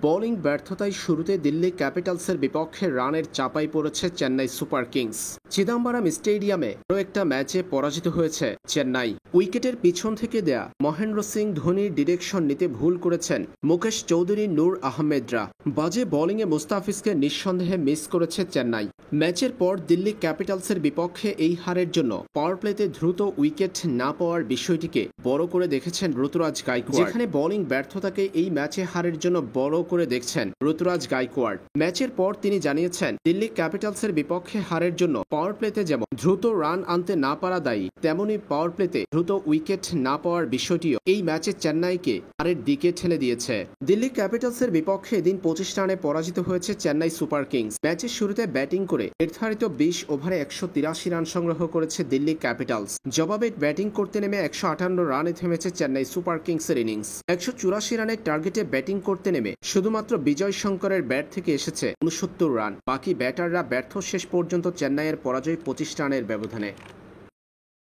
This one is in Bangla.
বোলিং ব্যর্থতায় শুরুতে দিল্লি ক্যাপিটালসের বিপক্ষে রানের চাপায় পড়েছে চেন্নাই সুপার কিংস। চিদাম্বরম স্টেডিয়ামে আরও একটা ম্যাচে পরাজিত হয়েছে চেন্নাই। উইকেটের পিছন থেকে দেয়া মহেন্দ্র সিং ধোনির ডিরেকশন নিতে ভুল করেছেন মুকেশ চৌধুরী, নূর আহমেদরা। বাজে বোলিংয়ে মুস্তাফিজকে নিঃসন্দেহে মিস করেছে চেন্নাই। ম্যাচের পর দিল্লি ক্যাপিটালসের বিপক্ষে এই হারের জন্য পাওয়ার প্লেতে দ্রুত উইকেট না পাওয়ার বিষয়টিকে বড় করে দেখেছেন ঋতুরাজ গায়কোয়াড়। যেখানে বোলিং ব্যর্থতাকে এই ম্যাচে হারের জন্য বড় করে দেখছেন ঋতুরাজ গায়কোয়াড়। ম্যাচের পর তিনি জানিয়েছেন, দিল্লি ক্যাপিটালসের বিপক্ষে হারের জন্য পাওয়ার প্লেতে যেমন দ্রুত রান আনতে না পারা দায়ী, তেমনি পাওয়ার প্লেতে দ্রুত উইকেট না পাওয়ার বিষয়টিও এই ম্যাচে চেন্নাইকে হারের দিকে ঠেলে দিয়েছে। দিল্লি ক্যাপিটালসের বিপক্ষে এদিন 25 রানে পরাজিত হয়েছে চেন্নাই সুপার কিংস। ম্যাচের শুরুতে ব্যাটিং করে নির্ধারিত 20 ওভারে 183 রান সংগ্রহ করেছে দিল্লি ক্যাপিটালস। জবাবে ব্যাটিং করতে নেমে 158 রানে থেমেছে চেন্নাই সুপার কিংসের ইনিংস। 184 রানের টার্গেটে ব্যাটিং করতে নেমে শুধুমাত্র বিজয় শঙ্করের ব্যাট থেকে এসেছে 69 রান। বাকি ব্যাটাররা ব্যর্থ, শেষ পর্যন্ত চেন্নাইয়ের পরাজয় 25 রানের ব্যবধানে।